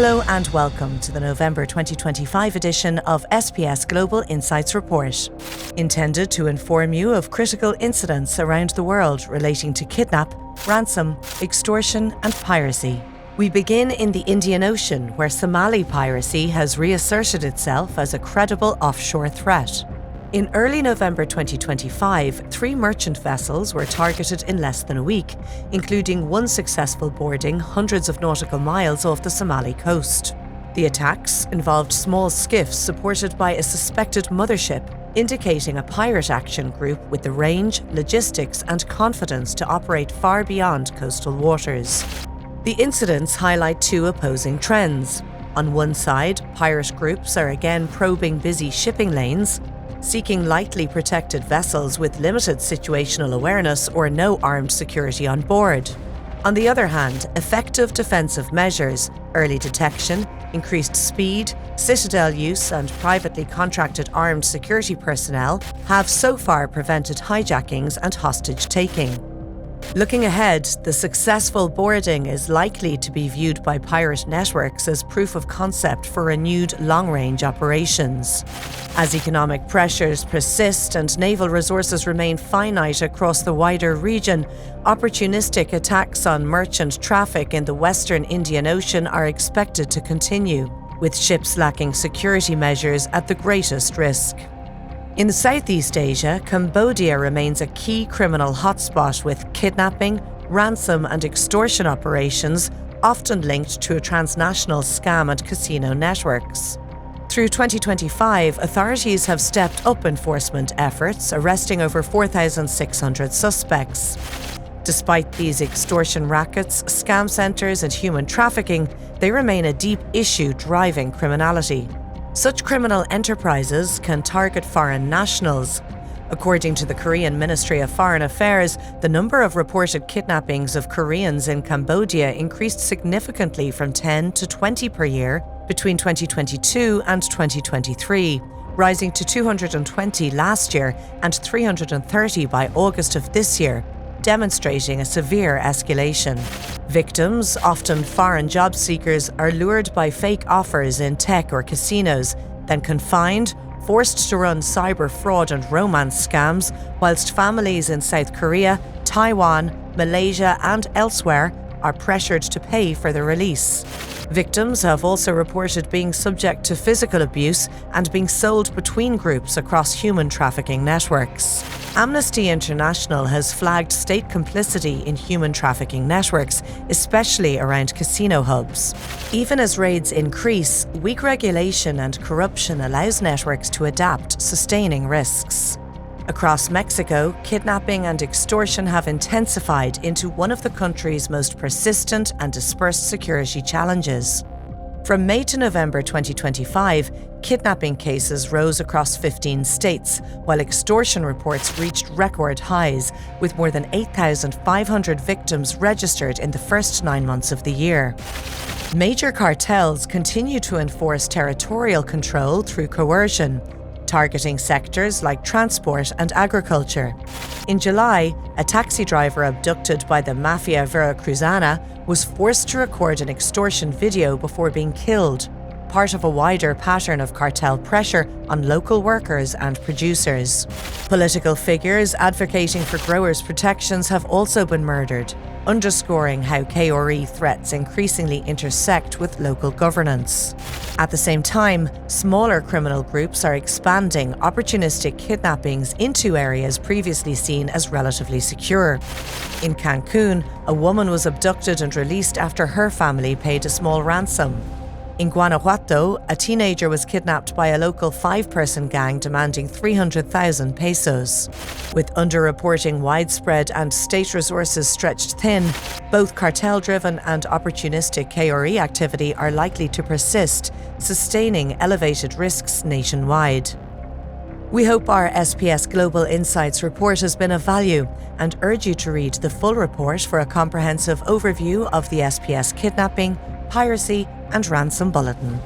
Hello and welcome to the November 2025 edition of SPS Global Insights Report, intended to inform you of critical incidents around the world relating to kidnap, ransom, extortion and piracy. We begin in the Indian Ocean, where Somali piracy has reasserted itself as a credible offshore threat. In early November 2025, 3 merchant vessels were targeted in less than a week, including one successful boarding hundreds of nautical miles off the Somali coast. The attacks involved small skiffs supported by a suspected mothership, indicating a pirate action group with the range, logistics and confidence to operate far beyond coastal waters. The incidents highlight 2 opposing trends. On one side, pirate groups are again probing busy shipping lanes, seeking lightly protected vessels with limited situational awareness or no armed security on board. On the other hand, effective defensive measures, early detection, increased speed, citadel use and privately contracted armed security personnel have so far prevented hijackings and hostage-taking. Looking ahead, the successful boarding is likely to be viewed by pirate networks as proof of concept for renewed long-range operations. As economic pressures persist and naval resources remain finite across the wider region, opportunistic attacks on merchant traffic in the western Indian Ocean are expected to continue, with ships lacking security measures at the greatest risk. In Southeast Asia, Cambodia remains a key criminal hotspot with kidnapping, ransom and extortion operations often linked to transnational scam and casino networks. Through 2025, authorities have stepped up enforcement efforts, arresting over 4,600 suspects. Despite these extortion rackets, scam centres and human trafficking, they remain a deep issue driving criminality. Such criminal enterprises can target foreign nationals. According to the Korean Ministry of Foreign Affairs, the number of reported kidnappings of Koreans in Cambodia increased significantly from 10 to 20 per year between 2022 and 2023, rising to 220 last year and 330 by August of this year, demonstrating a severe escalation. Victims, often foreign job seekers, are lured by fake offers in tech or casinos, then confined, forced to run cyber fraud and romance scams, whilst families in South Korea, Taiwan, Malaysia and elsewhere are pressured to pay for the release. Victims have also reported being subject to physical abuse and being sold between groups across human trafficking networks. Amnesty International has flagged state complicity in human trafficking networks, especially around casino hubs. Even as raids increase, weak regulation and corruption allows networks to adapt, sustaining risks. Across Mexico, kidnapping and extortion have intensified into one of the country's most persistent and dispersed security challenges. From May to November 2025, kidnapping cases rose across 15 states, while extortion reports reached record highs, with more than 8,500 victims registered in the first 9 months of the year. Major cartels continue to enforce territorial control through coercion, targeting sectors like transport and agriculture. In July, a taxi driver abducted by the Mafia Veracruzana was forced to record an extortion video before being killed, part of a wider pattern of cartel pressure on local workers and producers. Political figures advocating for growers' protections have also been murdered, underscoring how KRE threats increasingly intersect with local governance. At the same time, smaller criminal groups are expanding opportunistic kidnappings into areas previously seen as relatively secure. In Cancun, a woman was abducted and released after her family paid a small ransom. In Guanajuato, a teenager was kidnapped by a local 5-person gang demanding 300,000 pesos. With underreporting widespread and state resources stretched thin, both cartel-driven and opportunistic KRE activity are likely to persist, sustaining elevated risks nationwide. We hope our SPS Global Insights report has been of value and urge you to read the full report for a comprehensive overview of the SPS kidnapping, piracy and ransom bulletin.